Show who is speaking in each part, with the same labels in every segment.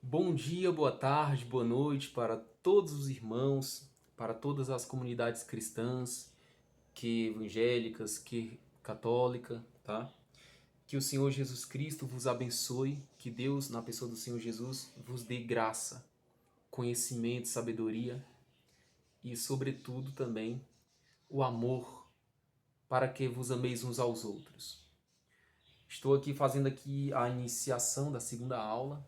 Speaker 1: Bom dia, boa tarde, boa noite para todos os irmãos, para todas as comunidades cristãs, que evangélicas, que católica, tá? Que o Senhor Jesus Cristo vos abençoe, que Deus, na pessoa do Senhor Jesus, vos dê graça, conhecimento, sabedoria e, sobretudo, também o amor para que vos ameis uns aos outros. Estou aqui fazendo aqui a iniciação da segunda aula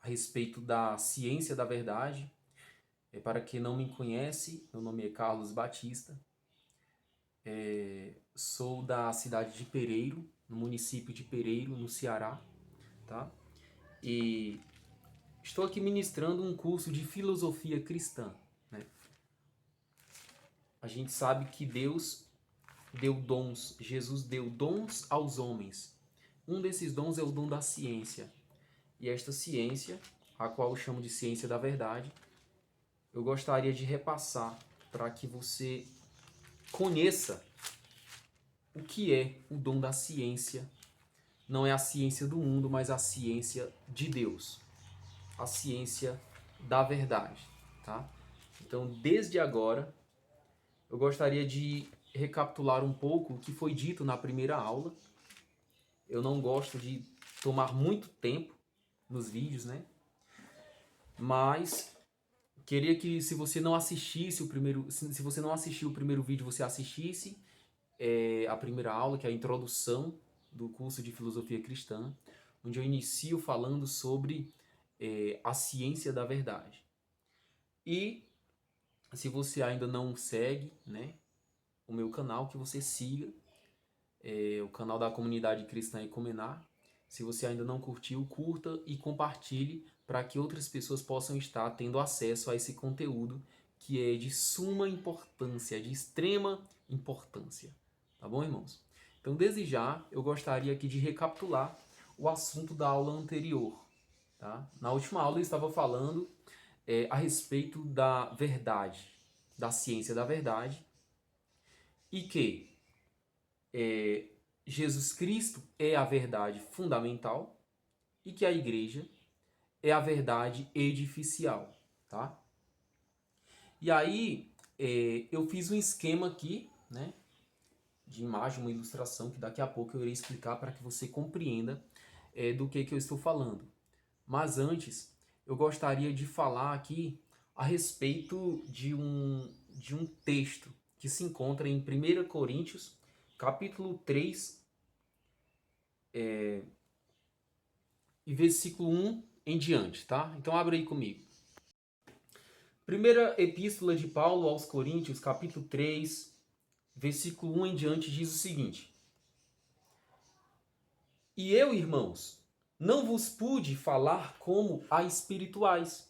Speaker 1: a respeito da ciência da verdade. Para quem não me conhece, meu nome é Carlos Batista. Sou da cidade de Pereiro, no município de Pereiro, no Ceará, tá? E estou aqui ministrando um curso de filosofia cristã, né? A gente sabe que Deus deu dons, Jesus deu dons aos homens. Um desses dons é o dom da ciência. E esta ciência, a qual eu chamo de ciência da verdade, eu gostaria de repassar para que você conheça o que é o dom da ciência. Não é a ciência do mundo, mas a ciência de Deus. A ciência da verdade, tá? Então, desde agora, eu gostaria de recapitular um pouco o que foi dito na primeira aula. Eu não gosto de tomar muito tempo nos vídeos, né? Mas queria que se você não assistisse o primeiro, se você não assistiu o primeiro vídeo, você assistisse a primeira aula, que é a introdução do curso de filosofia cristã, onde eu inicio falando sobre a ciência da verdade. E se você ainda não segue, né, o meu canal, que você siga o canal da comunidade cristã Ecumenar. Se você ainda não curtiu, curta e compartilhe para que outras pessoas possam estar tendo acesso a esse conteúdo que é de suma importância, de extrema importância. Tá bom, irmãos? Então, desde já, eu gostaria aqui de recapitular o assunto da aula anterior. Tá? Na última aula eu estava falando a respeito da verdade, da ciência da verdade, e que Jesus Cristo é a verdade fundamental e que a igreja é a verdade edificial, tá? E aí eu fiz um esquema aqui, né, de imagem, uma ilustração que daqui a pouco eu irei explicar para que você compreenda do que eu estou falando. Mas antes, eu gostaria de falar aqui a respeito de um texto que se encontra em 1 Coríntios, capítulo 3, e versículo 1 em diante, tá? Então abre aí comigo. Primeira epístola de Paulo aos Coríntios, capítulo 3, versículo 1 em diante, diz o seguinte: E eu, irmãos, não vos pude falar como a espirituais,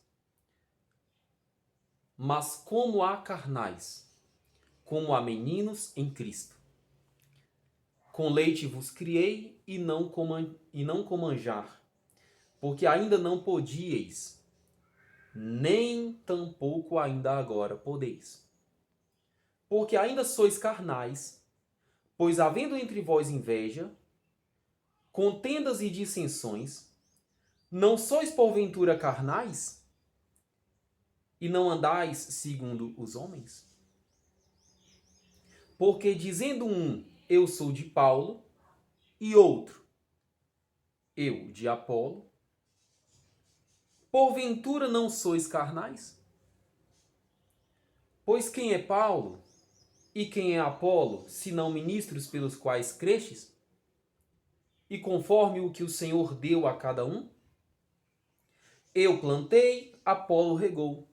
Speaker 1: mas como a carnais, como a meninos em Cristo. Com leite vos criei e não com manjar, porque ainda não podíeis, nem tampouco ainda agora podeis. Porque ainda sois carnais, pois havendo entre vós inveja, contendas e dissensões, não sois porventura carnais? E não andais segundo os homens? Porque dizendo um, eu sou de Paulo, e outro, eu de Apolo, porventura não sois carnais? Pois quem é Paulo e quem é Apolo, senão ministros pelos quais crestes? E conforme o que o Senhor deu a cada um? Eu plantei, Apolo regou,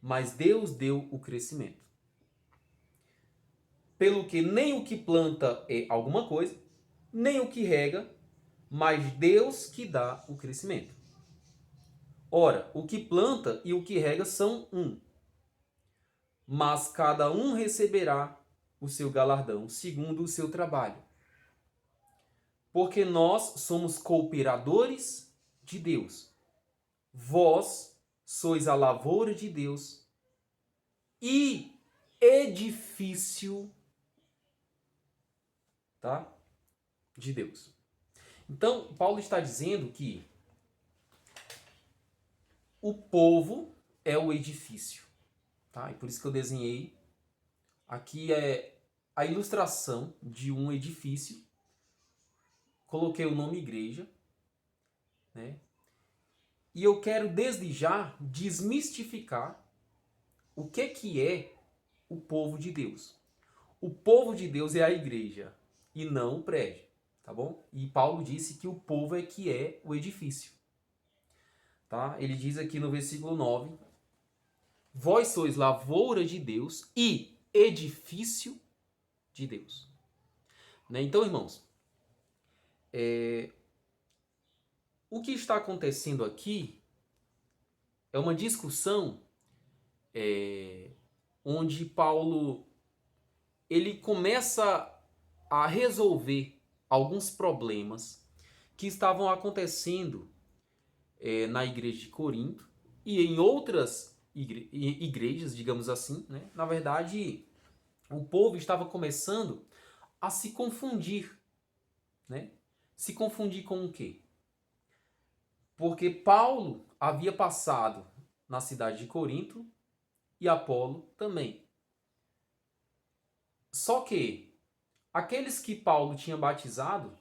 Speaker 1: mas Deus deu o crescimento. Pelo que nem o que planta é alguma coisa, nem o que rega, mas Deus que dá o crescimento. Ora, o que planta e o que rega são um, mas cada um receberá o seu galardão segundo o seu trabalho. Porque nós somos cooperadores de Deus. Vós sois a lavoura de Deus e edifício, tá? De Deus. Então, Paulo está dizendo que o povo é o edifício, tá? E por isso que eu desenhei. Aqui é a ilustração de um edifício. Coloquei o nome igreja, né? E eu quero desde já desmistificar o que é o povo de Deus. O povo de Deus é a igreja e não o prédio, tá bom? E Paulo disse que o povo é que é o edifício. Tá? Ele diz aqui no versículo 9: vós sois lavoura de Deus e edifício de Deus. Né? Então, irmãos, o que está acontecendo aqui é uma discussão onde Paulo ele começa a resolver alguns problemas que estavam acontecendo na igreja de Corinto e em outras igrejas, digamos assim, né? Na verdade, o povo estava começando a se confundir, né? Se confundir com o quê? Porque Paulo havia passado na cidade de Corinto e Apolo também. Só que aqueles que Paulo tinha batizado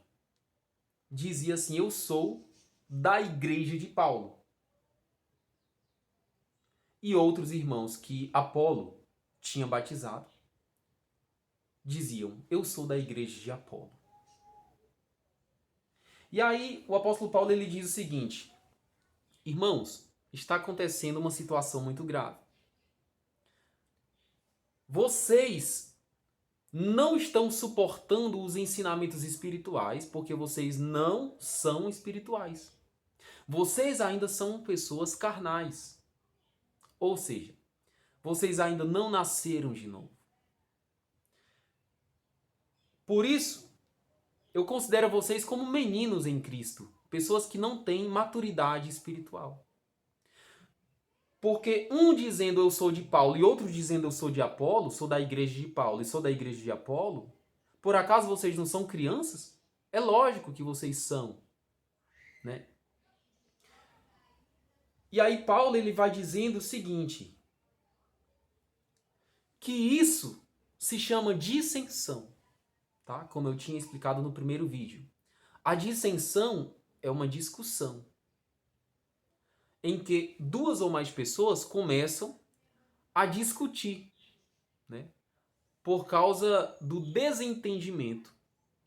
Speaker 1: dizia assim: eu sou da igreja de Paulo. E outros irmãos que Apolo tinha batizado diziam: eu sou da igreja de Apolo. E aí o apóstolo Paulo ele diz o seguinte: irmãos, está acontecendo uma situação muito grave. Vocês não estão suportando os ensinamentos espirituais porque vocês não são espirituais. Vocês ainda são pessoas carnais. Ou seja, vocês ainda não nasceram de novo. Por isso, eu considero vocês como meninos em Cristo, pessoas que não têm maturidade espiritual. Porque um dizendo eu sou de Paulo e outro dizendo eu sou de Apolo, sou da igreja de Paulo e sou da igreja de Apolo, por acaso vocês não são crianças? É lógico que vocês são, né? E aí Paulo ele vai dizendo o seguinte, que isso se chama dissensão, tá? Como eu tinha explicado no primeiro vídeo. A dissensão é uma discussão em que duas ou mais pessoas começam a discutir, né? Por causa do desentendimento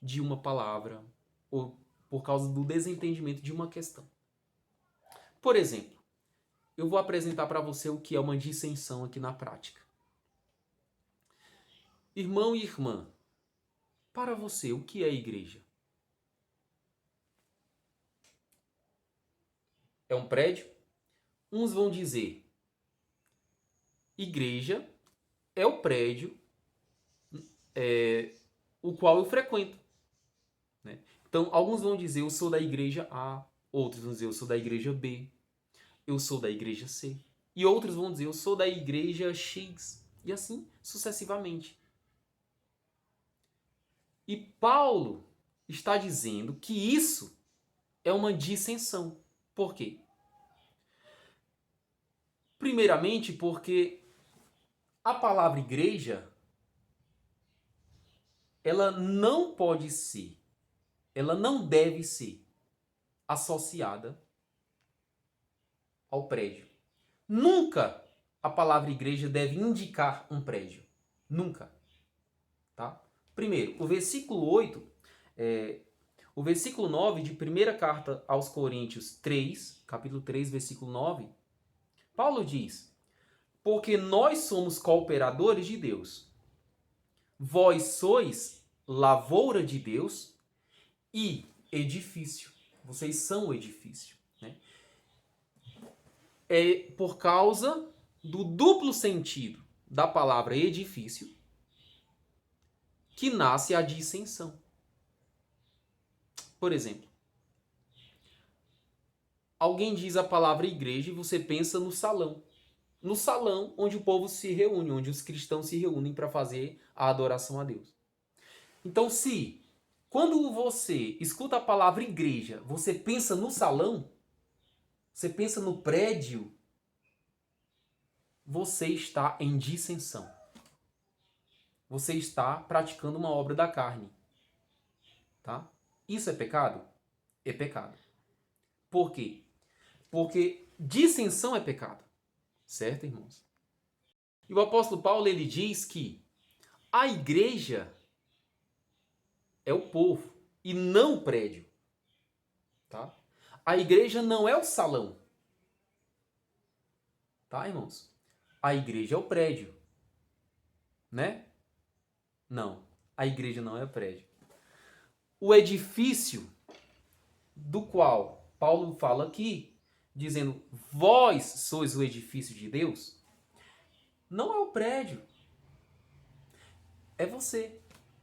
Speaker 1: de uma palavra ou por causa do desentendimento de uma questão. Por exemplo, eu vou apresentar para você o que é uma dissensão aqui na prática. Irmão e irmã, para você, o que é igreja? É um prédio? Uns vão dizer, igreja é o prédio o qual eu frequento. Né? Então, alguns vão dizer, eu sou da igreja A, outros vão dizer, eu sou da igreja B, eu sou da igreja C, e outros vão dizer, eu sou da igreja X, e assim sucessivamente. E Paulo está dizendo que isso é uma dissensão. Por quê? Primeiramente porque a palavra igreja ela não pode ser, ela não deve ser associada ao prédio. Nunca a palavra igreja deve indicar um prédio. Nunca. Tá? Primeiro, o versículo 8, o versículo 9 de 1ª carta aos Coríntios 3, capítulo 3, versículo 9, Paulo diz, porque nós somos cooperadores de Deus. Vós sois lavoura de Deus e edifício. Vocês são o edifício. Né? É por causa do duplo sentido da palavra edifício que nasce a dissensão. Por exemplo, alguém diz a palavra igreja e você pensa no salão. No salão onde o povo se reúne, onde os cristãos se reúnem para fazer a adoração a Deus. Então, se quando você escuta a palavra igreja, você pensa no salão, você pensa no prédio, você está em dissensão. Você está praticando uma obra da carne. Tá? Isso é pecado? É pecado. Por quê? Porque dissensão é pecado. Certo, irmãos? E o apóstolo Paulo, ele diz que a igreja é o povo e não o prédio. Tá? A igreja não é o salão. Tá, irmãos? A igreja é o prédio. Né? Não. A igreja não é o prédio. O edifício do qual Paulo fala aqui, dizendo, vós sois o edifício de Deus, não é o prédio. É você.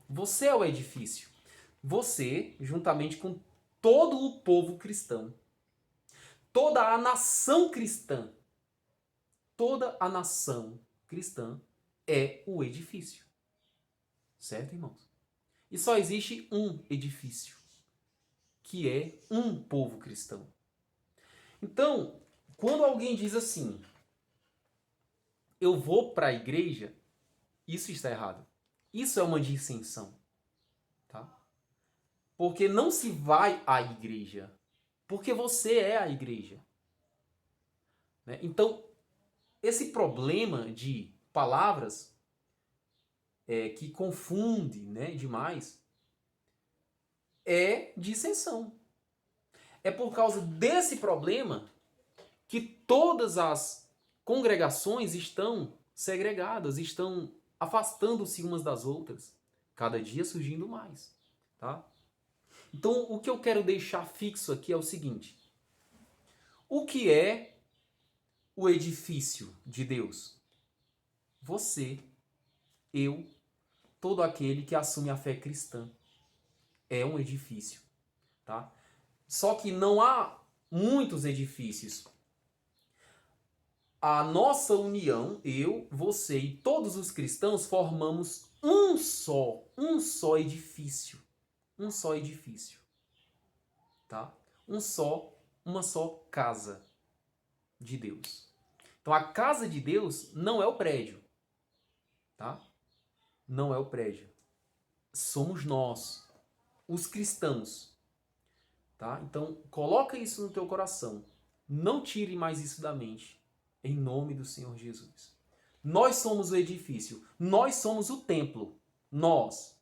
Speaker 1: Você é o edifício. Você, juntamente com todo o povo cristão, toda a nação cristã, toda a nação cristã é o edifício. Certo, irmãos? E só existe um edifício, que é um povo cristão. Então, quando alguém diz assim, eu vou para a igreja, isso está errado. Isso é uma dissensão. Tá? Porque não se vai à igreja, porque você é a igreja. Né? Então, esse problema de palavras que confunde, né, demais é dissensão. É por causa desse problema que todas as congregações estão segregadas, estão afastando-se umas das outras, cada dia surgindo mais. Tá? Então, o que eu quero deixar fixo aqui é o seguinte: o que é o edifício de Deus? Você, eu, todo aquele que assume a fé cristã é um edifício, tá? Só que não há muitos edifícios. A nossa união, eu, você e todos os cristãos formamos um só edifício, tá? Uma só casa de Deus. Então a casa de Deus não é o prédio, tá? Não é o prédio. Somos nós, os cristãos, tá? Então coloca isso no teu coração. Não tire mais isso da mente, em nome do Senhor Jesus. Nós somos o edifício, nós somos o templo, nós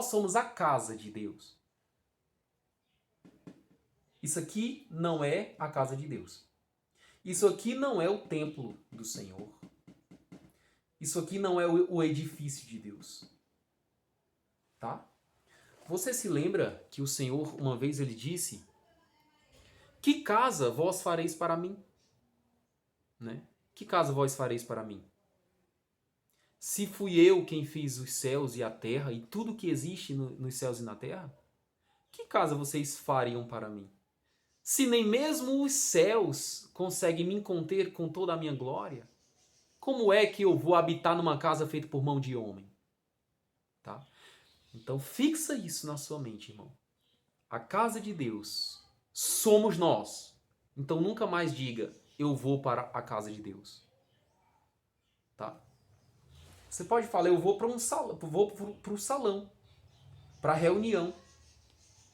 Speaker 1: somos a casa de Deus. Isso aqui não é a casa de Deus. Isso aqui não é o templo do Senhor. Isso aqui não é o edifício de Deus. Tá? Você se lembra que o Senhor, uma vez, ele disse: que casa vós fareis para mim? Né? Que casa vós fareis para mim? Se fui eu quem fiz os céus e a terra e tudo que existe nos céus e na terra, que casa vocês fariam para mim? Se nem mesmo os céus conseguem me conter com toda a minha glória, como é que eu vou habitar numa casa feita por mão de homem? Tá? Então fixa isso na sua mente, irmão. A casa de Deus somos nós. Então nunca mais diga, eu vou para a casa de Deus. Tá? Você pode falar, eu vou para um salão, para o salão, para a reunião,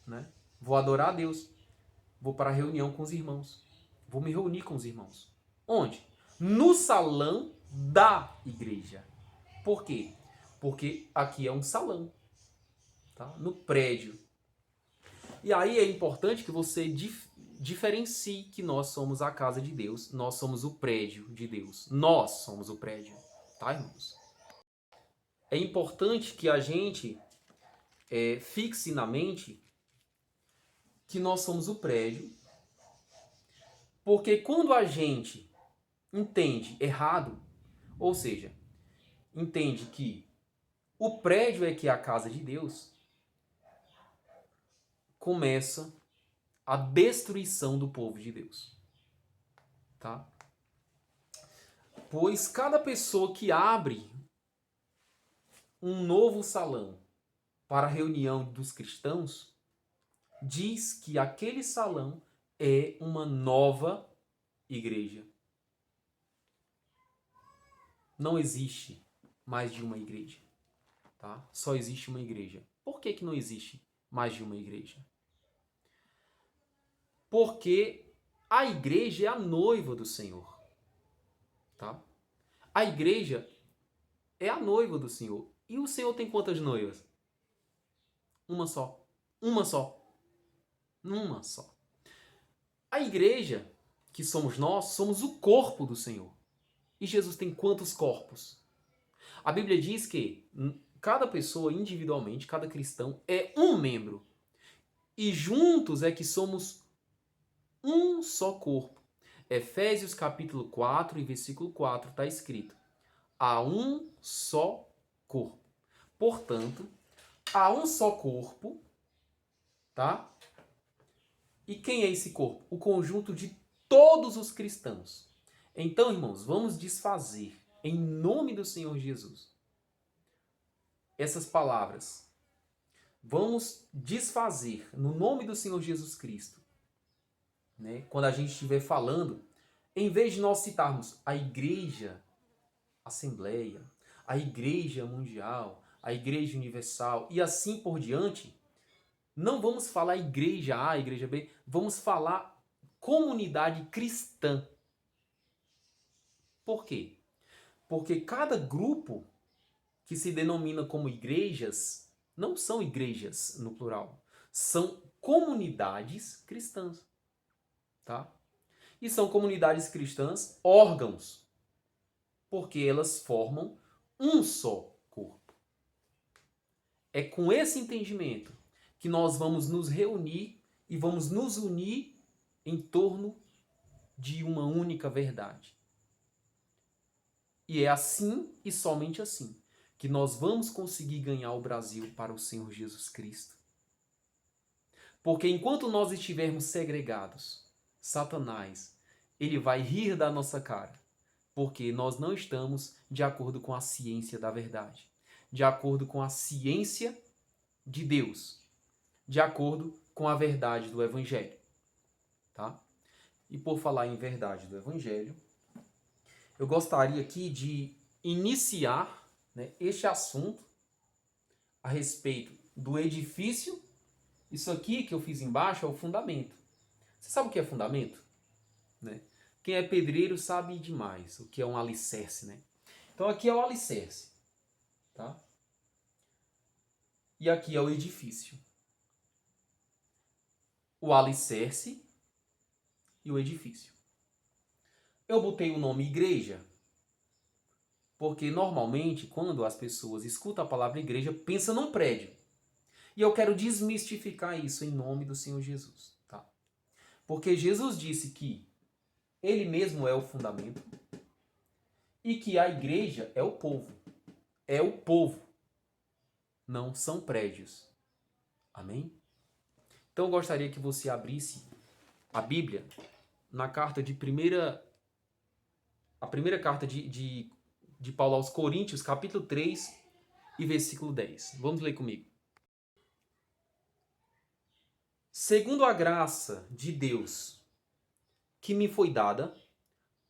Speaker 1: né? Vou adorar a Deus. Vou para a reunião com os irmãos. Vou me reunir com os irmãos. Onde? No salão da igreja. Por quê? Porque aqui é um salão, tá? No prédio. E aí é importante que você diferencie que nós somos a casa de Deus, nós somos o prédio de Deus. Nós somos o prédio, tá, irmãos? É importante que a gente fixe na mente que nós somos o prédio, porque quando a gente entende errado, ou seja, entende que o prédio é que é a casa de Deus, começa a destruição do povo de Deus. Tá? Pois cada pessoa que abre um novo salão para a reunião dos cristãos, diz que aquele salão é uma nova igreja. não existe mais de uma igreja, tá? Só existe uma igreja. Por que não existe mais de uma igreja? Porque a igreja é a noiva do Senhor, tá? A igreja é a noiva do Senhor. E o Senhor tem quantas noivas? Uma só. Uma só. Uma só. A igreja, que somos nós, somos o corpo do Senhor. E Jesus tem quantos corpos? A Bíblia diz que cada pessoa individualmente, cada cristão, é um membro. E juntos é que somos um só corpo. Efésios capítulo 4 e versículo 4 está escrito: há um só corpo. Portanto, há um só corpo, tá? E quem é esse corpo? O conjunto de todos os cristãos. Então, irmãos, vamos desfazer, em nome do Senhor Jesus, essas palavras. Vamos desfazer, no nome do Senhor Jesus Cristo, né? Quando a gente estiver falando, em vez de nós citarmos a Igreja Assembleia, a Igreja Mundial, a Igreja Universal e assim por diante, não vamos falar Igreja A, Igreja B, vamos falar comunidade cristã. Por quê? Porque cada grupo que se denomina como igrejas não são igrejas no plural, são comunidades cristãs, tá? E são comunidades cristãs órgãos, porque elas formam um só corpo. É com esse entendimento que nós vamos nos reunir e vamos nos unir em torno de uma única verdade. E é assim e somente assim que nós vamos conseguir ganhar o Brasil para o Senhor Jesus Cristo. Porque enquanto nós estivermos segregados, Satanás, ele vai rir da nossa cara, porque nós não estamos de acordo com a ciência da verdade, de acordo com a ciência de Deus, de acordo com a verdade do Evangelho, tá? E por falar em verdade do Evangelho, eu gostaria aqui de iniciar, né, este assunto a respeito do edifício. Isso aqui que eu fiz embaixo é o fundamento. Você sabe o que é fundamento? Né? Quem é pedreiro sabe demais o que é um alicerce, né? Então aqui é o alicerce, tá? E aqui é o edifício. O alicerce e o edifício. Eu botei o nome igreja porque normalmente quando as pessoas escutam a palavra igreja, pensam num prédio. E eu quero desmistificar isso em nome do Senhor Jesus, tá? Porque Jesus disse que ele mesmo é o fundamento e que a igreja é o povo. É o povo. Não são prédios. Amém? Então eu gostaria que você abrisse a Bíblia na carta de a primeira carta de Paulo aos Coríntios, capítulo 3 e versículo 10. Vamos ler comigo. Segundo a graça de Deus que me foi dada,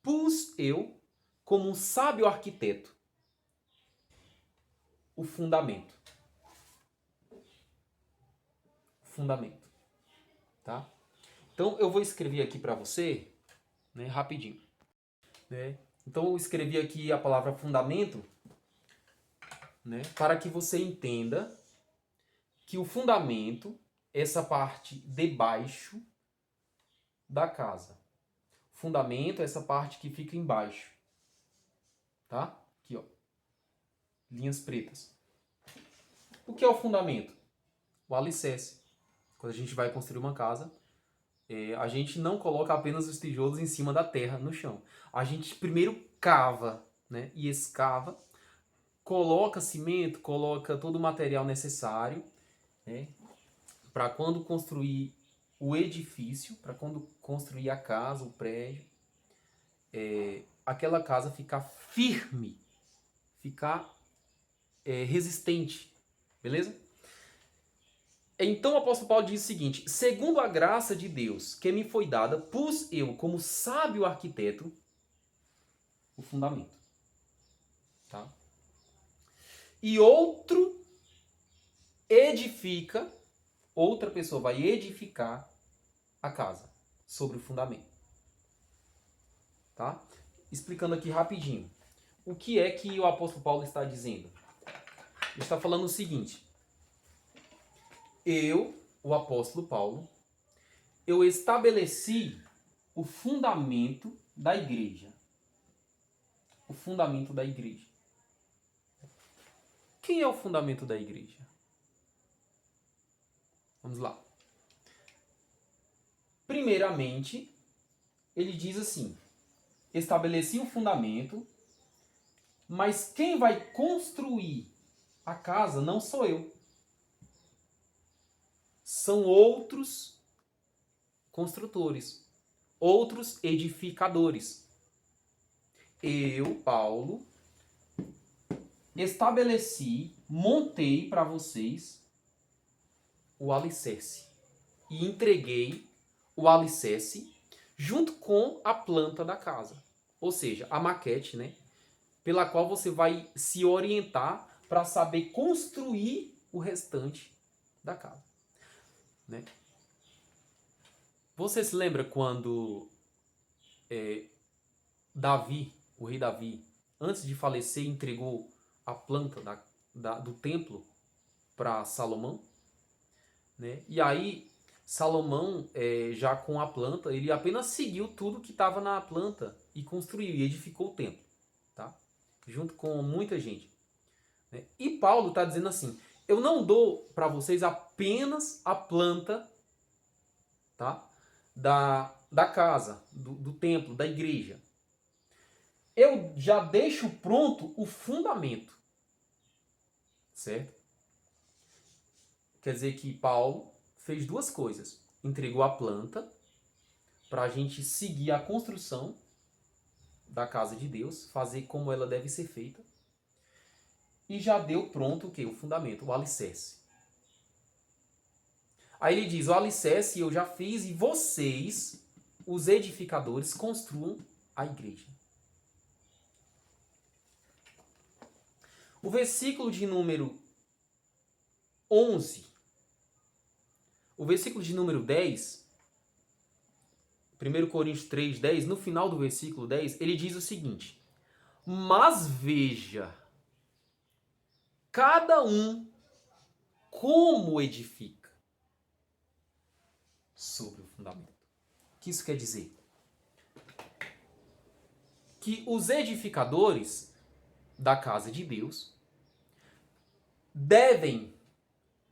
Speaker 1: pus eu, como um sábio arquiteto, o fundamento. Fundamento. Tá? Então eu vou escrever aqui para você, né, rapidinho. Né? Então eu escrevi aqui a palavra fundamento, né, para que você entenda que o fundamento, essa parte de baixo da casa. Fundamento é essa parte que fica embaixo. Tá? Aqui, ó. Linhas pretas. O que é o fundamento? O alicerce. Quando a gente vai construir uma casa, a gente não coloca apenas os tijolos em cima da terra, no chão. A gente primeiro cava, né? E escava, coloca cimento, coloca todo o material necessário, né? Para quando construir o edifício, para quando construir a casa, o prédio, aquela casa ficar firme, ficar resistente, beleza? Então o apóstolo Paulo diz o seguinte: segundo a graça de Deus que me foi dada, pus eu como sábio arquiteto o fundamento. tá? E outro edifica, outra pessoa vai edificar a casa sobre o fundamento, tá? Explicando aqui rapidinho. O que é que o apóstolo Paulo está dizendo? Ele está falando o seguinte: o apóstolo Paulo, eu estabeleci o fundamento da igreja. O fundamento da igreja. Quem é o fundamento da igreja? Vamos lá. Primeiramente, ele diz assim: estabeleci o fundamento, mas quem vai construir a casa não sou eu. São outros construtores, outros edificadores. Eu, Paulo, estabeleci, montei para vocês o alicerce e entreguei o alicerce junto com a planta da casa. Ou seja, a maquete, né? Pela qual você vai se orientar para saber construir o restante da casa, né? Você se lembra quando Davi, o rei Davi, antes de falecer, entregou a planta do templo para Salomão, né? E aí, Salomão, já com a planta, ele apenas seguiu tudo que estava na planta e construiu e edificou o templo, tá? Junto com muita gente, né? E Paulo está dizendo assim: eu não dou para vocês apenas a planta, tá? da casa, do templo, da igreja. Eu já deixo pronto o fundamento, certo? Quer dizer que Paulo fez duas coisas. Entregou a planta para a gente seguir a construção da casa de Deus, fazer como ela deve ser feita. E já deu pronto o quê? O fundamento, o alicerce. Aí ele diz: o alicerce eu já fiz e vocês, os edificadores, construam a igreja. O versículo de número 11, o versículo de número 10, 1 Coríntios 3, 10, no final do versículo 10, ele diz o seguinte: mas veja, cada um como edifica sobre o fundamento. O que isso quer dizer? Que os edificadores da casa de Deus devem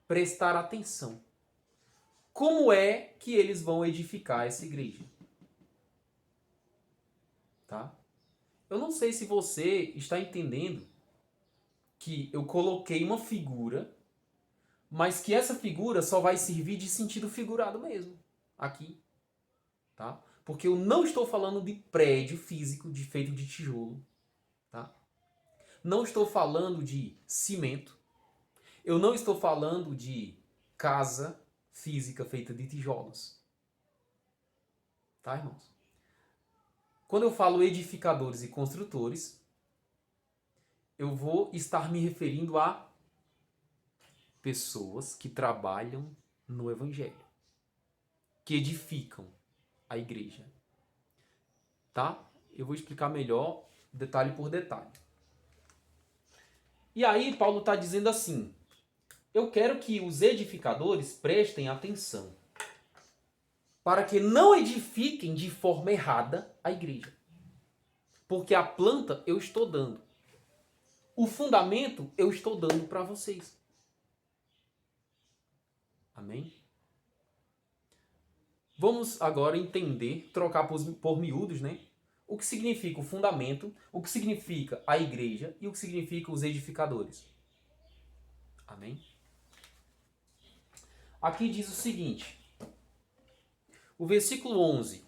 Speaker 1: prestar atenção. Como é que eles vão edificar essa igreja? Tá? Eu não sei se você está entendendo que eu coloquei uma figura, mas que essa figura só vai servir de sentido figurado mesmo, aqui. Tá? Porque eu não estou falando de prédio físico feito de tijolo. Tá? Não estou falando de cimento. Eu não estou falando de casa física feita de tijolos. Tá, irmãos? Quando eu falo edificadores e construtores, eu vou estar me referindo a pessoas que trabalham no Evangelho, que edificam a igreja. Tá? Eu vou explicar melhor, detalhe por detalhe. E aí Paulo está dizendo assim: eu quero que os edificadores prestem atenção para que não edifiquem de forma errada a igreja. Porque a planta eu estou dando. O fundamento eu estou dando para vocês. Amém? Vamos agora entender, trocar por miúdos, né? O que significa o fundamento, o que significa a igreja e o que significa os edificadores. Amém? Aqui diz o seguinte, o versículo 11.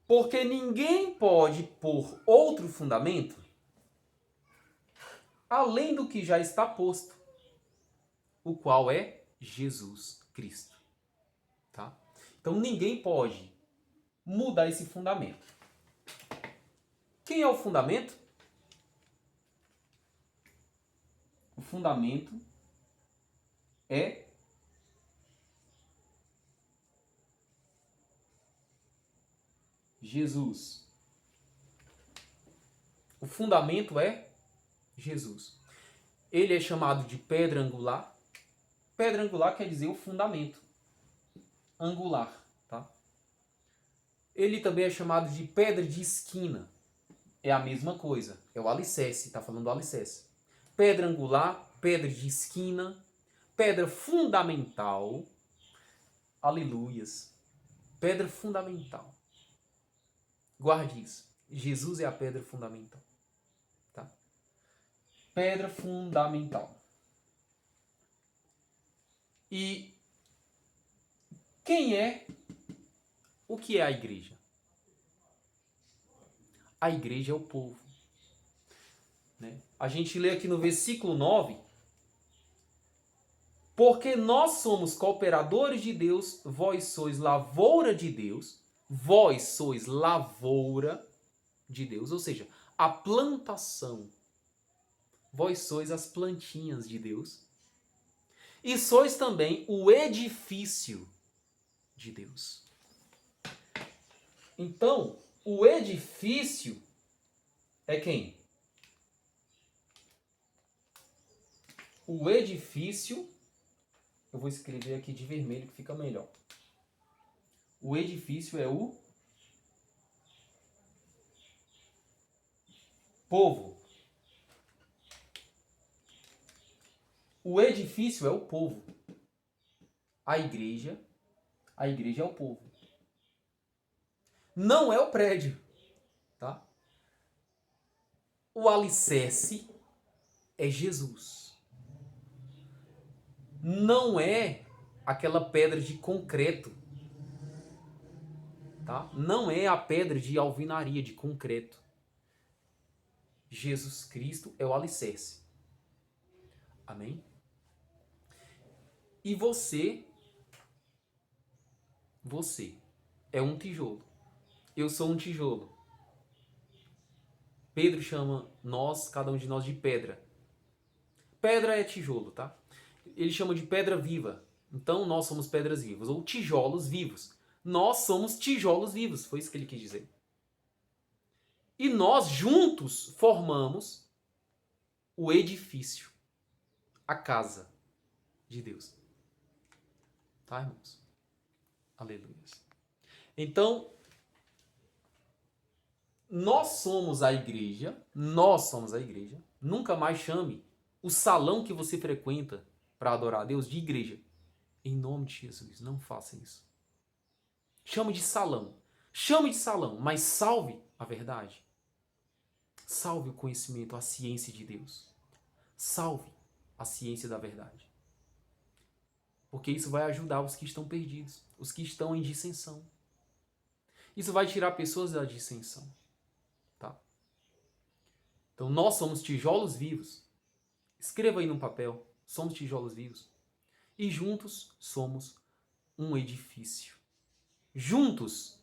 Speaker 1: Porque ninguém pode pôr outro fundamento além do que já está posto, o qual é Jesus Cristo. Tá? Então ninguém pode mudar esse fundamento. Quem é o fundamento? fundamento é Jesus. O fundamento é Jesus. Ele é chamado de pedra angular. Pedra angular quer dizer o fundamento angular, tá? Ele também é chamado de pedra de esquina. É a mesma coisa. É o alicerce, está falando do alicerce. Pedra angular, pedra de esquina, pedra fundamental. Aleluias. Pedra fundamental. Guarde isso. Jesus é a pedra fundamental. Tá? Pedra fundamental. E quem é? O que é a igreja? A igreja é o povo. Né? A gente lê aqui no versículo 9. Porque nós somos cooperadores de Deus, vós sois lavoura de Deus, vós sois lavoura de Deus, ou seja, a plantação. Vós sois as plantinhas de Deus. E sois também o edifício de Deus. Então, o edifício é quem? O edifício, eu vou escrever aqui de vermelho que fica melhor. O edifício é o povo. O edifício é o povo. A igreja é o povo. Não é o prédio, tá? O alicerce é Jesus. Não é aquela pedra de concreto, tá? Não é a pedra de alvenaria, de concreto. Jesus Cristo é o alicerce. Amém? E você é um tijolo. Eu sou um tijolo. Pedro chama nós, cada um de nós, de pedra. Pedra é tijolo, tá? Ele chama de pedra viva. Então nós somos pedras vivas, ou tijolos vivos. Nós somos tijolos vivos, foi isso que ele quis dizer. E nós juntos formamos o edifício, a casa de Deus. Tá, irmãos? Aleluia. Então, nós somos a igreja. Nunca mais chame o salão que você frequenta para adorar a Deus de igreja. Em nome de Jesus, não faça isso. Chame de salão. Chame de salão, mas salve a verdade. Salve o conhecimento, a ciência de Deus. Salve a ciência da verdade. Porque isso vai ajudar os que estão perdidos, os que estão em dissensão. Isso vai tirar pessoas da dissensão. Tá? Então nós somos tijolos vivos. Escreva aí no papel, somos tijolos vivos. E juntos somos um edifício. Juntos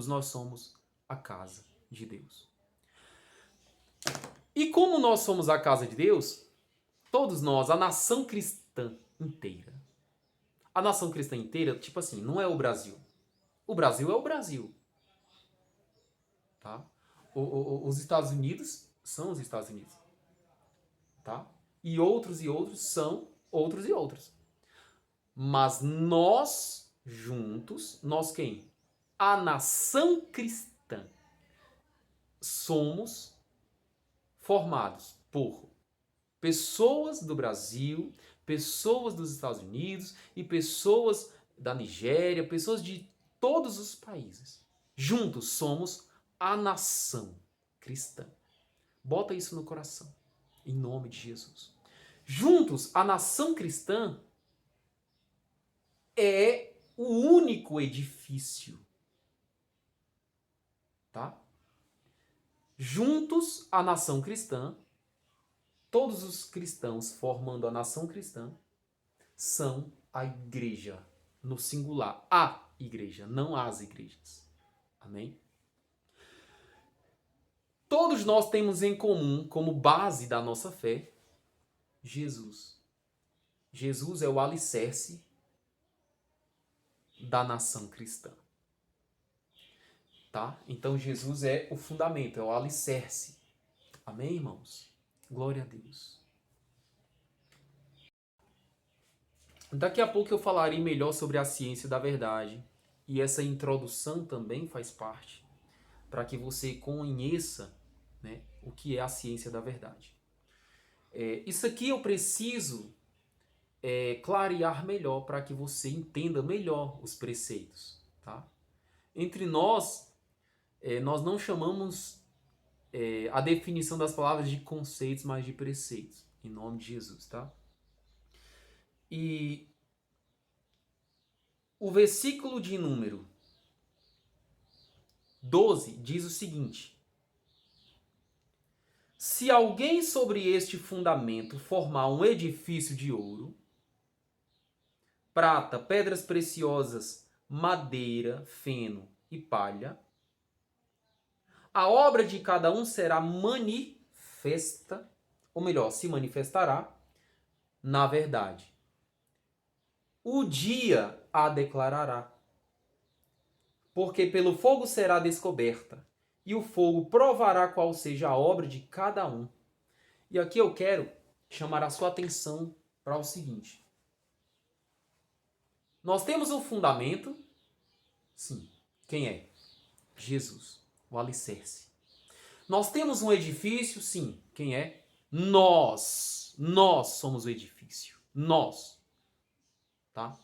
Speaker 1: nós somos a casa de Deus. E como nós somos a casa de Deus, todos nós, a nação cristã inteira. A nação cristã inteira, tipo assim, não é o Brasil. O Brasil é o Brasil. Tá? Os Estados Unidos são os Estados Unidos. Tá? E outros são outros e outros. Mas nós juntos, nós quem? A nação cristã. Somos formados por pessoas do Brasil, pessoas dos Estados Unidos e pessoas da Nigéria, pessoas de todos os países. Juntos somos a nação cristã. Bota isso no coração, em nome de Jesus. Juntos, a nação cristã é o único edifício. Tá? Juntos, a nação cristã, todos os cristãos formando a nação cristã, são a igreja, no singular. A igreja, não as igrejas. Amém? Todos nós temos em comum, como base da nossa fé, Jesus. Jesus é o alicerce da nação cristã. Tá? Então Jesus é o fundamento, é o alicerce. Amém, irmãos? Glória a Deus. Daqui a pouco eu falarei melhor sobre a ciência da verdade. E essa introdução também faz parte, para que você conheça, né, o que é a ciência da verdade. Isso aqui eu preciso clarear melhor para que você entenda melhor os preceitos. Tá? Entre nós, nós não chamamos a definição das palavras de conceitos, mas de preceitos, em nome de Jesus. Tá? E o versículo de número 12 diz o seguinte: se alguém sobre este fundamento formar um edifício de ouro, prata, pedras preciosas, madeira, feno e palha, a obra de cada um será manifesta, ou melhor, se manifestará na verdade. O dia a declarará, porque pelo fogo será descoberta, e o fogo provará qual seja a obra de cada um. E aqui eu quero chamar a sua atenção para o seguinte. Nós temos um fundamento, sim, quem é? Jesus, o alicerce. Nós temos um edifício, sim, quem é? Nós somos o edifício, nós, tá?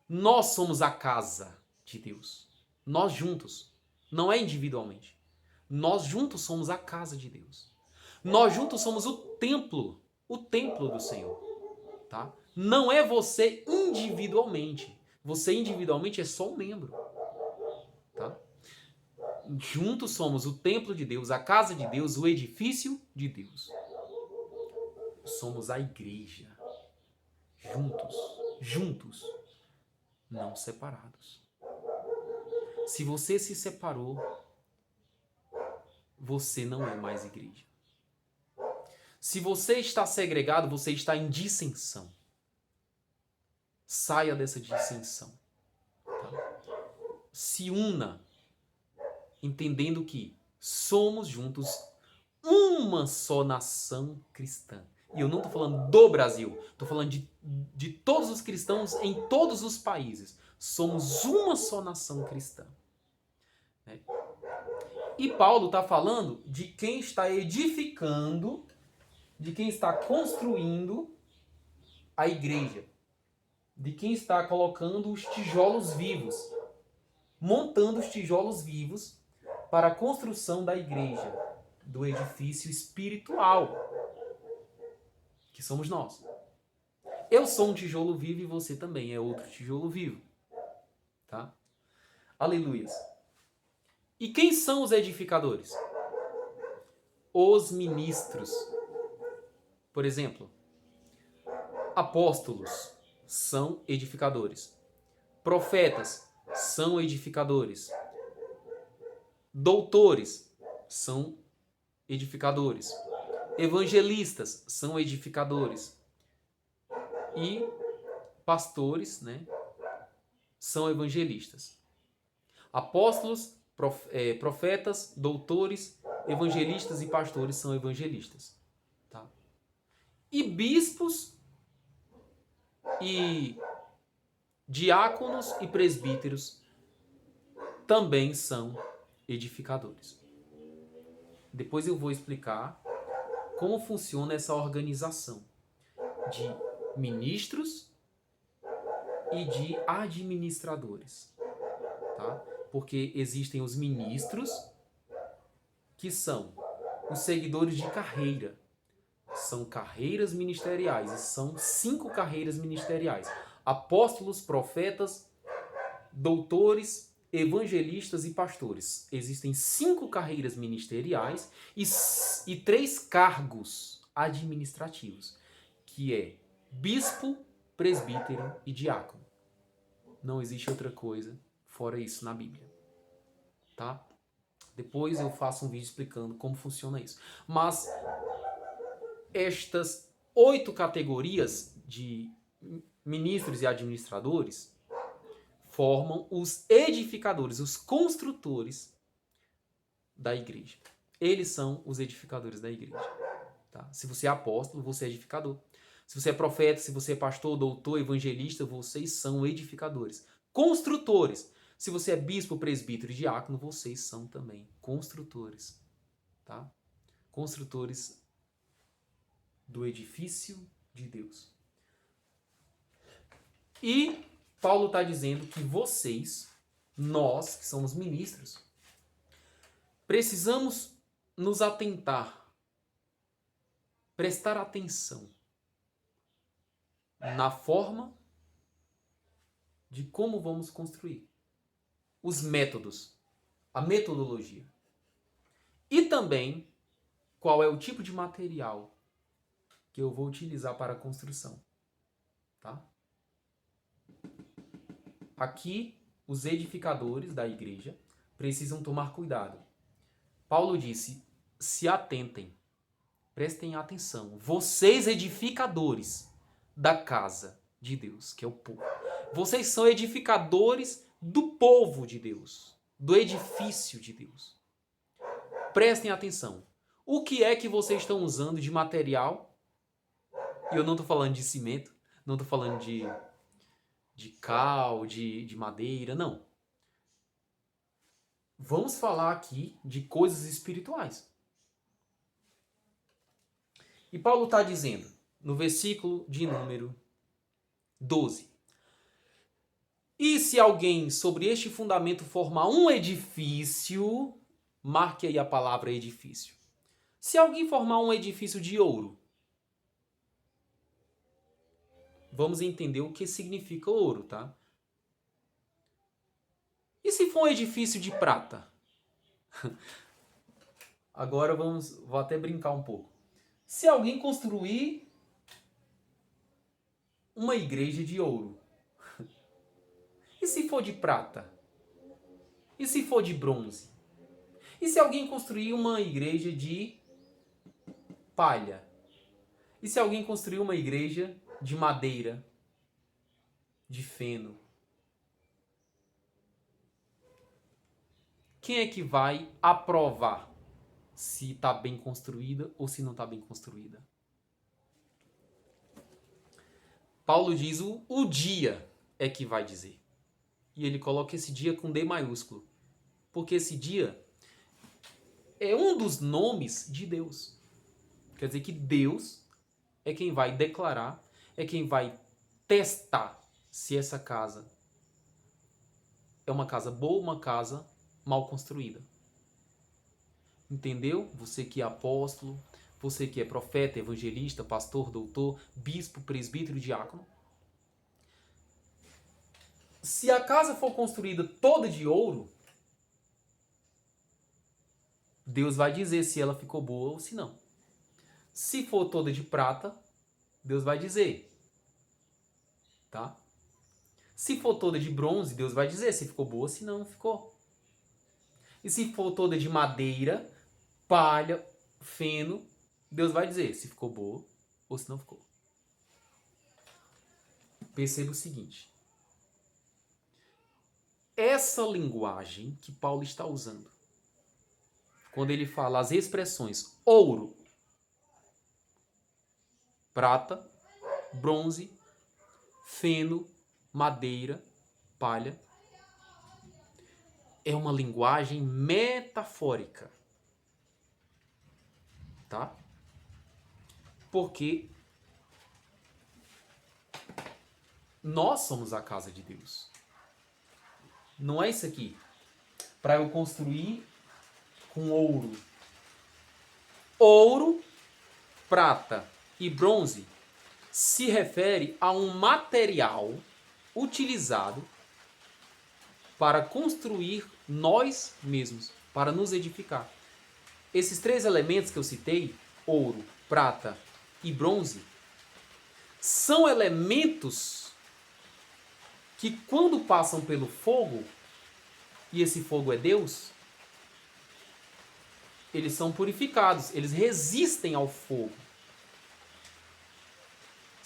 Speaker 1: Nós somos a casa de Deus, nós juntos, não é individualmente. Nós juntos somos a casa de Deus. Nós juntos somos o templo do Senhor, tá? Não é você individualmente. Você individualmente é só um membro, tá? Juntos somos o templo de Deus, a casa de Deus, o edifício de Deus. Somos a igreja. Juntos, não separados. Se você se separou, você não é mais igreja. Se você está segregado, você está em dissensão. Saia dessa dissensão. Tá? Se una, entendendo que somos juntos uma só nação cristã. E eu não estou falando do Brasil, estou falando de todos os cristãos em todos os países. Somos uma só nação cristã. E Paulo está falando de quem está edificando, de quem está construindo a igreja, de quem está colocando os tijolos vivos, montando os tijolos vivos para a construção da igreja, do edifício espiritual, que somos nós. Eu sou um tijolo vivo e você também é outro tijolo vivo. Tá? Aleluias. E quem são os edificadores? Os ministros. Por exemplo, apóstolos são edificadores. Profetas são edificadores. Doutores são edificadores. Evangelistas são edificadores. E pastores, né, são evangelistas. Apóstolos, profetas, doutores, evangelistas e pastores são evangelistas. Tá? E bispos e diáconos e presbíteros também são edificadores. Depois eu vou explicar como funciona essa organização de ministros e de administradores, tá? Porque existem os ministros, que são os seguidores de carreira. São carreiras ministeriais, e são 5 carreiras ministeriais: apóstolos, profetas, doutores, evangelistas e pastores. Existem 5 carreiras ministeriais e 3 cargos administrativos, que é bispo, presbítero e diácono. Não existe outra coisa fora isso na Bíblia. Tá? Depois eu faço um vídeo explicando como funciona isso. Mas estas 8 categorias de ministros e administradores formam os edificadores, os construtores da igreja. Eles são os edificadores da igreja. Tá? Se você é apóstolo, você é edificador. Se você é profeta, se você é pastor, doutor, evangelista, vocês são edificadores. Construtores. Se você é bispo, presbítero e diácono, vocês são também construtores. Tá? Construtores do edifício de Deus. E Paulo está dizendo que vocês, nós, que somos ministros, precisamos nos atentar, prestar atenção na forma de como vamos construir, os métodos, a metodologia. E também qual é o tipo de material que eu vou utilizar para a construção. Tá? Aqui, os edificadores da igreja precisam tomar cuidado. Paulo disse, se atentem, prestem atenção. Vocês edificadores da casa de Deus, que é o povo. Vocês são edificadores do povo de Deus, do edifício de Deus. Prestem atenção. O que é que vocês estão usando de material? E eu não estou falando de cimento, não estou falando de cal, de madeira, não. Vamos falar aqui de coisas espirituais. E Paulo está dizendo, no versículo de número 12. E se alguém sobre este fundamento formar um edifício, marque aí a palavra edifício. Se alguém formar um edifício de ouro, vamos entender o que significa ouro, tá? E se for um edifício de prata? Agora vou até brincar um pouco. Se alguém construir uma igreja de ouro, e se for de prata? E se for de bronze? E se alguém construir uma igreja de palha? E se alguém construir uma igreja de madeira, de feno? Quem é que vai aprovar se está bem construída ou se não está bem construída? Paulo diz o dia é que vai dizer. E ele coloca esse dia com D maiúsculo. Porque esse dia é um dos nomes de Deus. Quer dizer que Deus é quem vai declarar, é quem vai testar se essa casa é uma casa boa ou uma casa mal construída. Entendeu? Você que é apóstolo, você que é profeta, evangelista, pastor, doutor, bispo, presbítero e diácono. Se a casa for construída toda de ouro, Deus vai dizer se ela ficou boa ou se não. Se for toda de prata, Deus vai dizer. Tá? Se for toda de bronze, Deus vai dizer se ficou boa ou se não ficou. E se for toda de madeira, palha, feno, Deus vai dizer se ficou boa ou se não ficou. Perceba o seguinte. Essa linguagem que Paulo está usando, quando ele fala as expressões ouro, prata, bronze, feno, madeira, palha, é uma linguagem metafórica. Tá? Porque nós somos a casa de Deus. Não é isso aqui. Para eu construir com ouro. Ouro, prata e bronze se refere a um material utilizado para construir nós mesmos, para nos edificar. Esses 3 elementos que eu citei, ouro, prata e bronze, são elementos que quando passam pelo fogo, e esse fogo é Deus, eles são purificados, eles resistem ao fogo.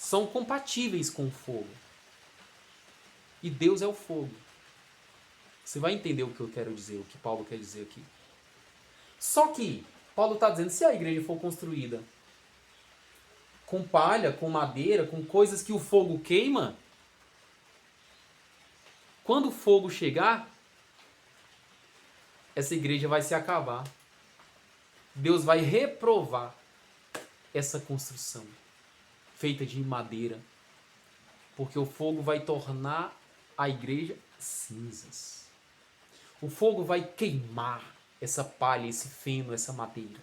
Speaker 1: são compatíveis com o fogo. E Deus é o fogo. Você vai entender o que eu quero dizer, o que Paulo quer dizer aqui. Só que Paulo está dizendo, se a igreja for construída com palha, com madeira, com coisas que o fogo queima, quando o fogo chegar, essa igreja vai se acabar. Deus vai reprovar essa construção feita de madeira, porque o fogo vai tornar a igreja cinzas. O fogo vai queimar essa palha, esse feno, essa madeira.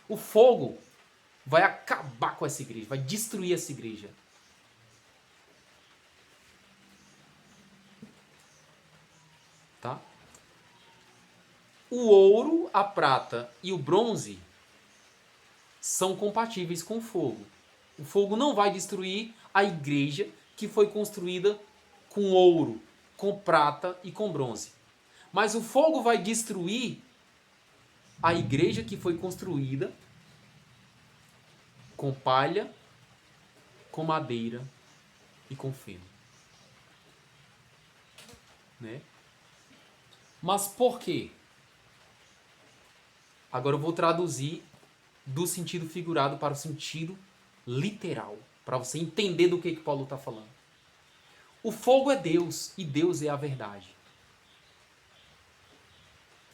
Speaker 1: O fogo vai acabar com essa igreja, vai destruir essa igreja. Tá? O ouro, a prata e o bronze são compatíveis com o fogo. O fogo não vai destruir a igreja que foi construída com ouro, com prata e com bronze. Mas o fogo vai destruir a igreja que foi construída com palha, com madeira e com feno. Né? Mas por quê? Agora eu vou traduzir do sentido figurado para o sentido literal, para você entender do que Paulo está falando. O fogo é Deus e Deus é a verdade.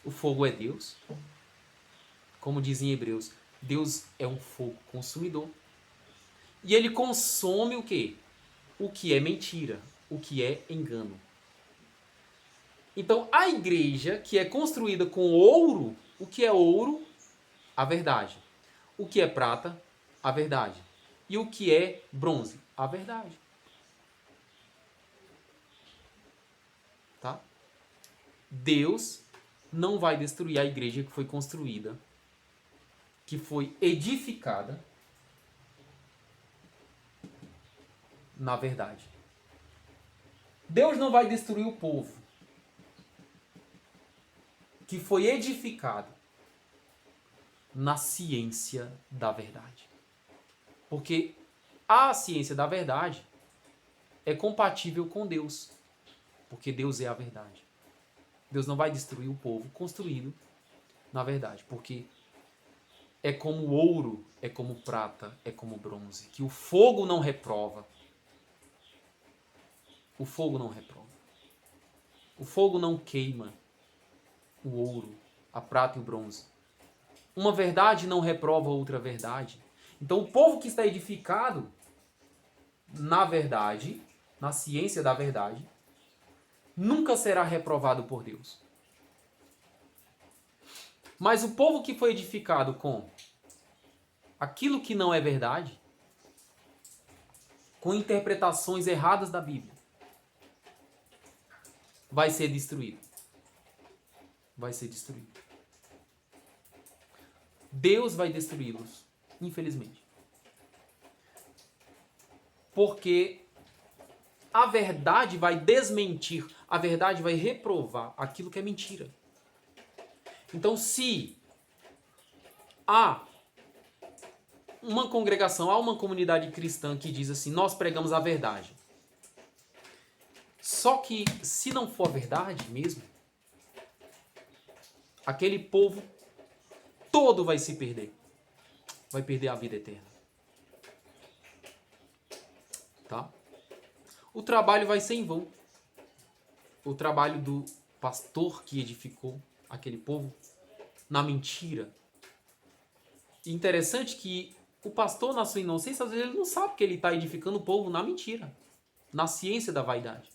Speaker 1: O fogo é Deus. Como diz em Hebreus, Deus é um fogo consumidor. E ele consome o quê? O que é mentira, o que é engano. Então, a igreja que é construída com ouro, o que é ouro? A verdade. O que é prata? A verdade. E o que é bronze? A verdade. Tá? Deus não vai destruir a igreja que foi construída, que foi edificada na verdade. Deus não vai destruir o povo que foi edificado na ciência da verdade. Porque a ciência da verdade é compatível com Deus. Porque Deus é a verdade. Deus não vai destruir o povo construído na verdade. Porque é como ouro, é como prata, é como bronze. Que o fogo não reprova. O fogo não reprova. O fogo não queima o ouro, a prata e o bronze. Uma verdade não reprova outra verdade. Então o povo que está edificado na verdade, na ciência da verdade, nunca será reprovado por Deus. Mas o povo que foi edificado com aquilo que não é verdade, com interpretações erradas da Bíblia, vai ser destruído. Vai ser destruído. Deus vai destruí-los, infelizmente. Porque a verdade vai desmentir, a verdade vai reprovar aquilo que é mentira. Então, se há uma congregação, há uma comunidade cristã que diz assim, nós pregamos a verdade. Só que, se não for a verdade mesmo, aquele povo todo vai se perder. Vai perder a vida eterna. Tá? O trabalho vai ser em vão. O trabalho do pastor que edificou aquele povo na mentira. E interessante que o pastor, na sua inocência, às vezes ele não sabe que ele está edificando o povo na mentira, na ciência da vaidade.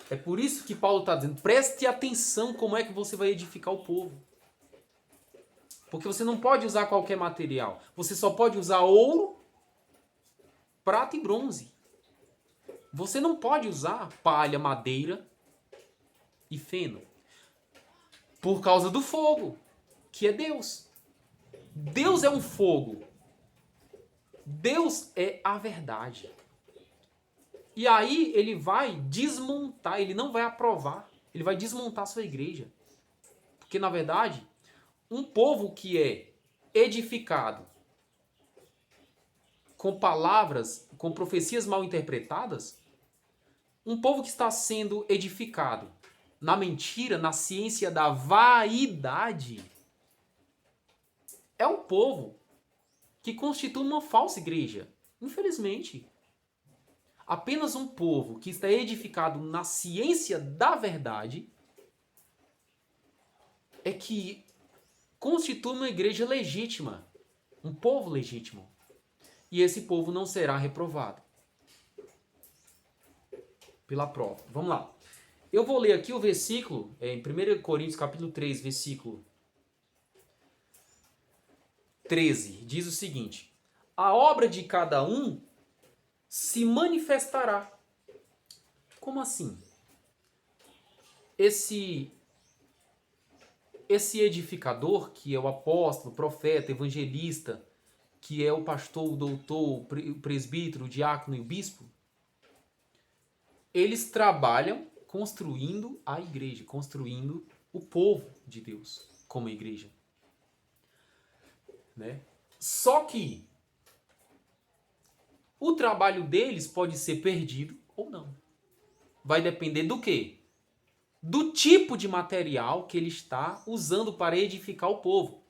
Speaker 1: É por isso que Paulo está dizendo, preste atenção como é que você vai edificar o povo. Porque você não pode usar qualquer material. Você só pode usar ouro, prata e bronze. Você não pode usar palha, madeira e feno. Por causa do fogo, que é Deus. Deus é um fogo. Deus é a verdade. E aí ele vai desmontar, ele não vai aprovar, ele vai desmontar a sua igreja. Porque, na verdade, um povo que é edificado com palavras, com profecias mal interpretadas, um povo que está sendo edificado na mentira, na ciência da vaidade, é um povo que constitui uma falsa igreja. Infelizmente, apenas um povo que está edificado na ciência da verdade é que constitui uma igreja legítima, um povo legítimo. E esse povo não será reprovado pela prova. Vamos lá. Eu vou ler aqui o versículo, em 1 Coríntios capítulo 3, versículo 13. Diz o seguinte: a obra de cada um se manifestará. Como assim? Esse edificador, que é o apóstolo, profeta, evangelista, que é o pastor, o doutor, o presbítero, o diácono e o bispo, eles trabalham construindo a igreja, construindo o povo de Deus como igreja. Né? Só que o trabalho deles pode ser perdido ou não. Vai depender do quê? Do tipo de material que ele está usando para edificar o povo.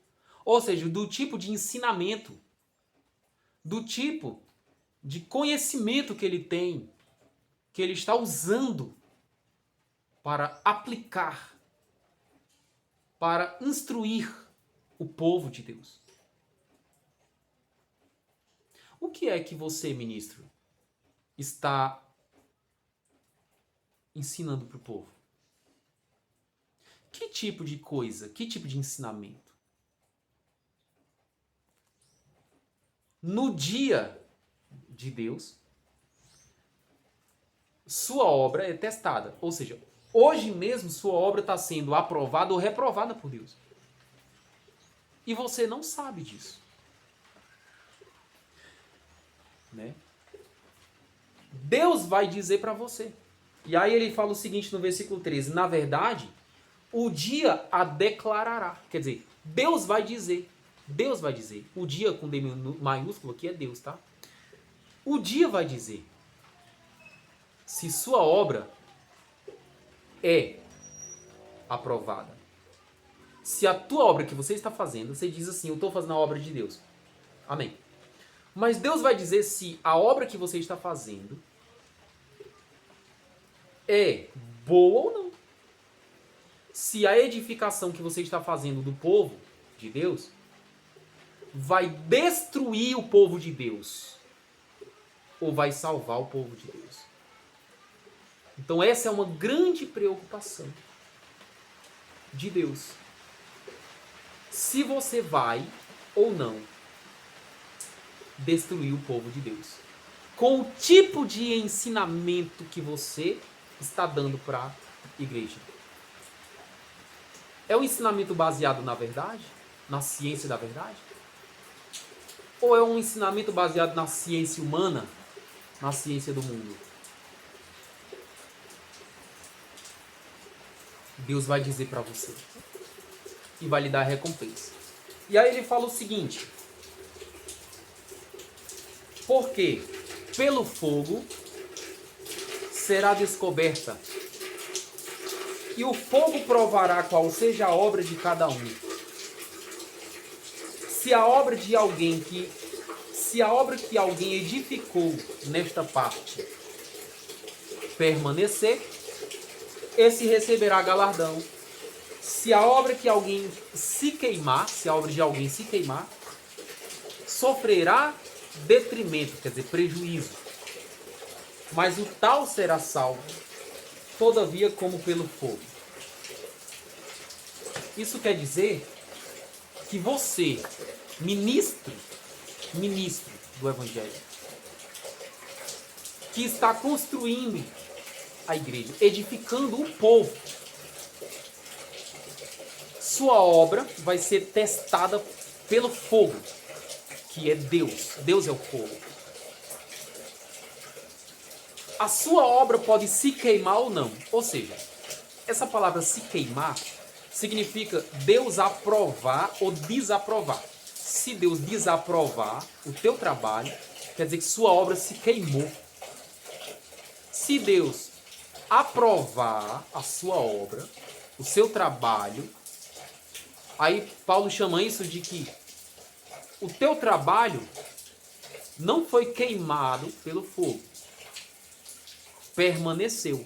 Speaker 1: Ou seja, do tipo de ensinamento, do tipo de conhecimento que ele tem, que ele está usando para aplicar, para instruir o povo de Deus. O que é que você, ministro, está ensinando para o povo? Que tipo de coisa, que tipo de ensinamento? No dia de Deus, sua obra é testada. Ou seja, hoje mesmo sua obra está sendo aprovada ou reprovada por Deus. E você não sabe disso. Né? Deus vai dizer para você. E aí ele fala o seguinte no versículo 13: na verdade, o dia a declarará. Quer dizer, Deus vai dizer. Deus vai dizer. O dia com D maiúsculo aqui é Deus, tá? O dia vai dizer se sua obra é aprovada. Se a tua obra que você está fazendo, você diz assim: eu estou fazendo a obra de Deus. Amém. Mas Deus vai dizer se a obra que você está fazendo é boa ou não. Se a edificação que você está fazendo do povo de Deus vai destruir o povo de Deus ou vai salvar o povo de Deus. Então essa é uma grande preocupação de Deus. Se você vai ou não destruir o povo de Deus com o tipo de ensinamento que você está dando para a igreja. É um ensinamento baseado na verdade? Na ciência da verdade? Ou é um ensinamento baseado na ciência humana? Na ciência do mundo? Deus vai dizer para você. E vai lhe dar a recompensa. E aí ele fala o seguinte: porque pelo fogo será descoberta, e o fogo provará qual seja a obra de cada um. Se a obra que alguém edificou nesta parte permanecer, esse receberá galardão. Se a obra que alguém se queimar, sofrerá detrimento, quer dizer, prejuízo. Mas o tal será salvo, todavia como pelo fogo. Isso quer dizer que você, ministro do Evangelho, que está construindo a igreja, edificando o povo, sua obra vai ser testada pelo fogo, que é Deus. Deus é o fogo. A sua obra pode se queimar ou não. Ou seja, essa palavra se queimar significa Deus aprovar ou desaprovar. Se Deus desaprovar o teu trabalho, quer dizer que sua obra se queimou. Se Deus aprovar a sua obra, o seu trabalho, aí Paulo chama isso de que o teu trabalho não foi queimado pelo fogo. Permaneceu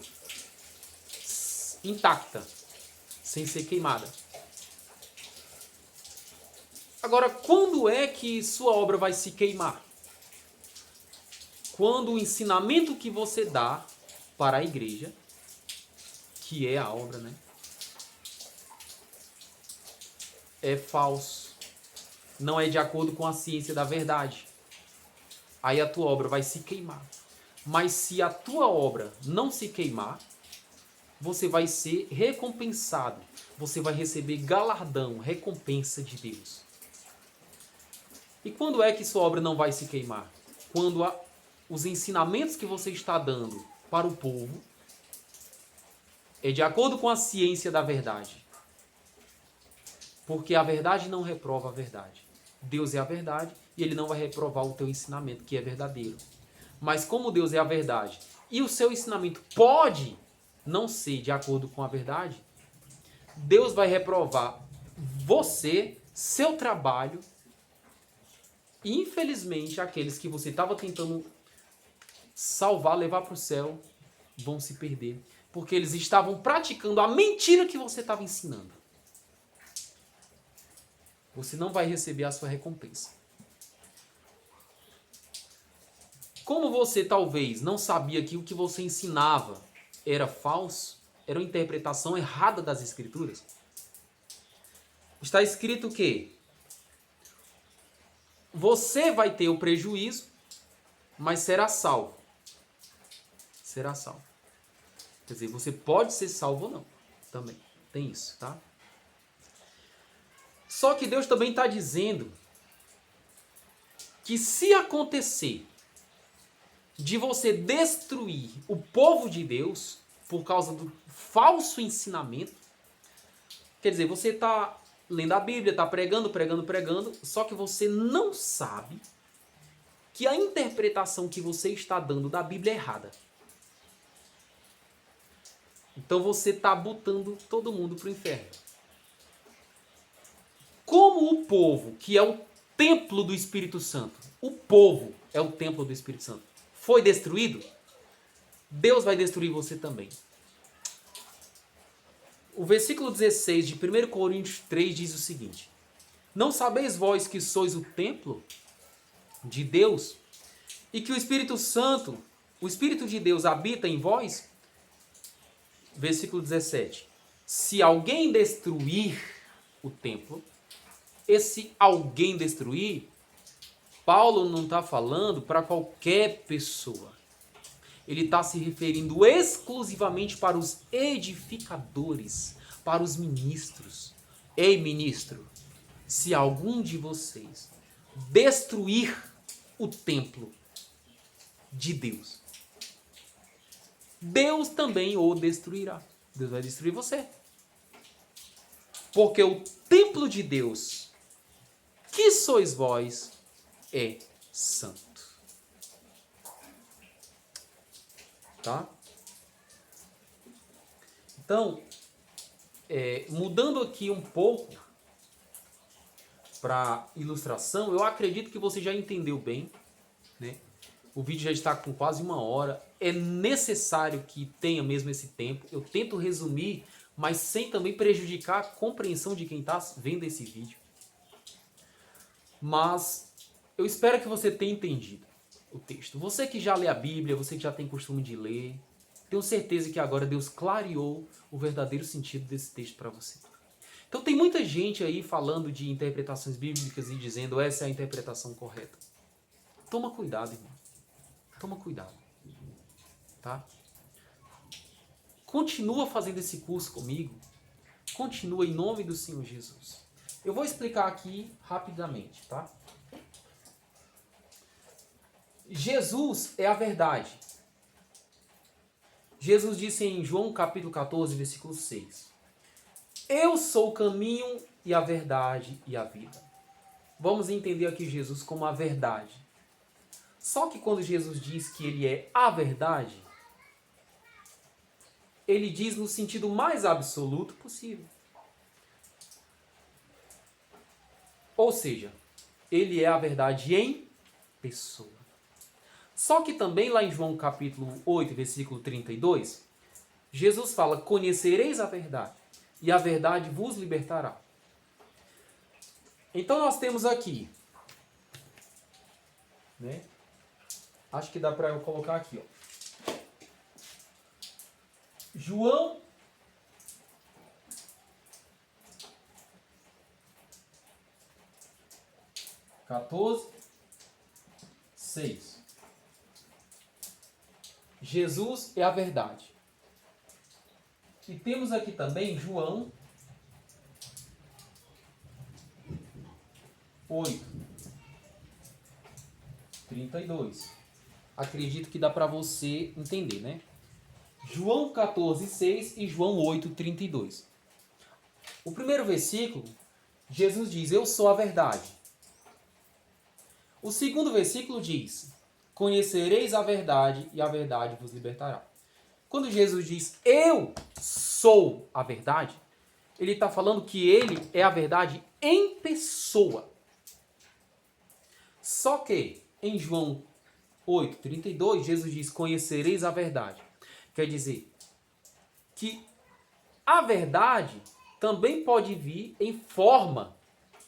Speaker 1: intacta, sem ser queimada. Agora, quando é que sua obra vai se queimar? Quando o ensinamento que você dá para a igreja, que é a obra, né, é falso, não é de acordo com a ciência da verdade, aí a tua obra vai se queimar. Mas se a tua obra não se queimar, você vai ser recompensado, você vai receber galardão, recompensa de Deus. E quando é que sua obra não vai se queimar? Quando os ensinamentos que você está dando para o povo é de acordo com a ciência da verdade. Porque a verdade não reprova a verdade. Deus é a verdade e ele não vai reprovar o teu ensinamento, que é verdadeiro. Mas como Deus é a verdade e o seu ensinamento pode não ser de acordo com a verdade, Deus vai reprovar você, seu trabalho, e infelizmente aqueles que você estava tentando salvar, levar para o céu, vão se perder. Porque eles estavam praticando a mentira que você estava ensinando. Você não vai receber a sua recompensa. Como você talvez não sabia que o que você ensinava era falso, era uma interpretação errada das Escrituras, está escrito que você vai ter o prejuízo, mas será salvo. Será salvo. Quer dizer, você pode ser salvo ou não. Também tem isso, tá? Só que Deus também está dizendo que se acontecer de você destruir o povo de Deus por causa do falso ensinamento, quer dizer, você está lendo a Bíblia, está pregando, só que você não sabe que a interpretação que você está dando da Bíblia é errada. Então você está botando todo mundo para o inferno. Como o povo, que é o templo do Espírito Santo, o povo é o templo do Espírito Santo, foi destruído, Deus vai destruir você também. O versículo 16 de 1 Coríntios 3 diz o seguinte: não sabeis vós que sois o templo de Deus e que o Espírito Santo, o Espírito de Deus habita em vós? Versículo 17. Se alguém destruir o templo, esse alguém destruir, Paulo não está falando para qualquer pessoa. Ele está se referindo exclusivamente para os edificadores, para os ministros. Ei, ministro, se algum de vocês destruir o templo de Deus, Deus também o destruirá. Deus vai destruir você. Porque o templo de Deus, que sois vós, é santo. Tá? Então, mudando aqui um pouco para ilustração, eu acredito que você já entendeu bem, né? O vídeo já está com quase 1 hora. É necessário que tenha mesmo esse tempo. Eu tento resumir, mas sem também prejudicar a compreensão de quem está vendo esse vídeo. Mas eu espero que você tenha entendido o texto. Você que já lê a Bíblia, você que já tem costume de ler, tenho certeza que agora Deus clareou o verdadeiro sentido desse texto para você. Então tem muita gente aí falando de interpretações bíblicas e dizendo essa é a interpretação correta. Toma cuidado, irmão. Toma cuidado. Tá? Continua fazendo esse curso comigo. Continua em nome do Senhor Jesus. Eu vou explicar aqui rapidamente, tá? Jesus é a verdade. Jesus disse em João capítulo 14, versículo 6. Eu sou o caminho e a verdade e a vida. vamos entender aqui Jesus como a verdade. Só que quando Jesus diz que ele é a verdade, ele diz no sentido mais absoluto possível. Ou seja, ele é a verdade em pessoa. Só que também lá em João capítulo 8, versículo 32, Jesus fala: conhecereis a verdade, e a verdade vos libertará. Então nós temos aqui, né? Acho que dá para eu colocar aqui, ó. João 14, 6. Jesus é a verdade. E temos aqui também João 8, 32. Acredito que dá para você entender, né? João 14, 6 e João 8, 32. O primeiro versículo, Jesus diz: eu sou a verdade. O segundo versículo diz: conhecereis a verdade e a verdade vos libertará. Quando Jesus diz eu sou a verdade, ele está falando que ele é a verdade em pessoa. Só que em João 8, 32, Jesus diz: conhecereis a verdade. Quer dizer que a verdade também pode vir em forma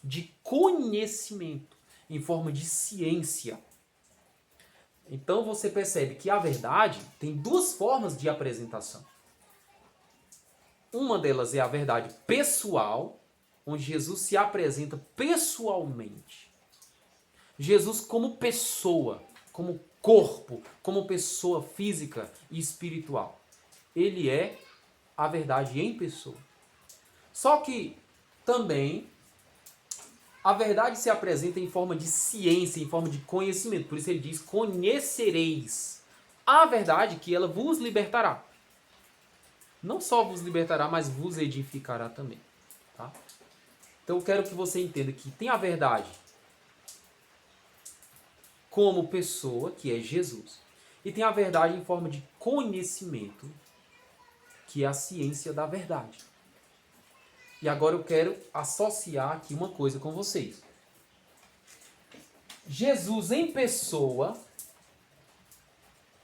Speaker 1: de conhecimento, em forma de ciência. Então você percebe que a verdade tem duas formas de apresentação. Uma delas é a verdade pessoal, onde Jesus se apresenta pessoalmente. Jesus como pessoa, como corpo, como pessoa física e espiritual. Ele é a verdade em pessoa. Só que também a verdade se apresenta em forma de ciência, em forma de conhecimento. Por isso ele diz: conhecereis a verdade, que ela vos libertará. Não só vos libertará, mas vos edificará também. Tá? Então eu quero que você entenda que tem a verdade como pessoa, que é Jesus, e tem a verdade em forma de conhecimento, que é a ciência da verdade. E agora eu quero associar aqui uma coisa com vocês. Jesus em pessoa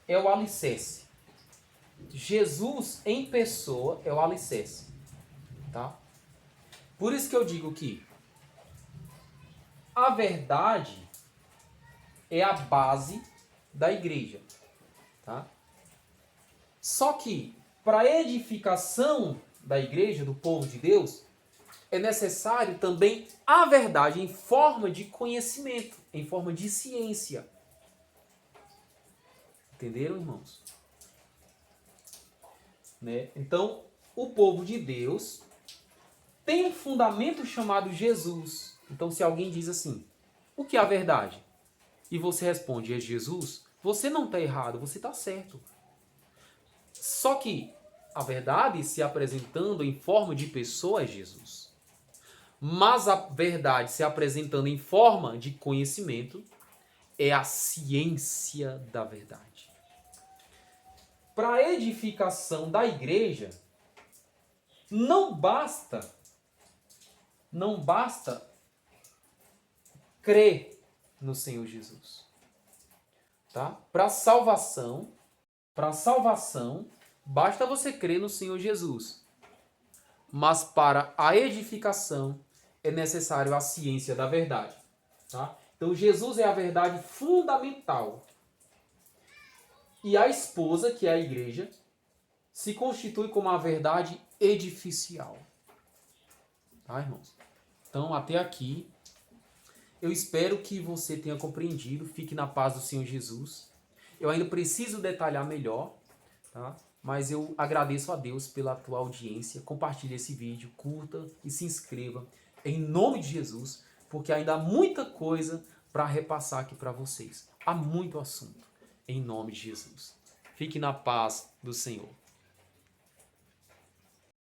Speaker 1: é o alicerce. Jesus em pessoa é o alicerce. Tá? Por isso que eu digo que a verdade é a base da igreja. Tá? Só que para a edificação da igreja, do povo de Deus, é necessário também a verdade em forma de conhecimento, em forma de ciência. Entenderam, irmãos? Né? Então, o povo de Deus tem um fundamento chamado Jesus. Então, se alguém diz assim: o que é a verdade? E você responde: é Jesus. Você não está errado, você está certo. Só que a verdade se apresentando em forma de pessoa é Jesus. Mas a verdade se apresentando em forma de conhecimento é a ciência da verdade. Para a edificação da igreja, não basta crer no Senhor Jesus. Tá? Para salvação, basta você crer no Senhor Jesus. Mas para a edificação é necessário a ciência da verdade. Tá? Então Jesus é a verdade fundamental. E a esposa, que é a igreja, se constitui como a verdade edificial. Tá, irmãos? Então, até aqui, eu espero que você tenha compreendido. Fique na paz do Senhor Jesus. Eu ainda preciso detalhar melhor, tá? Mas eu agradeço a Deus pela tua audiência. Compartilhe esse vídeo, curta e se inscreva em nome de Jesus, porque ainda há muita coisa para repassar aqui para vocês. Há muito assunto em nome de Jesus. Fique na paz do Senhor.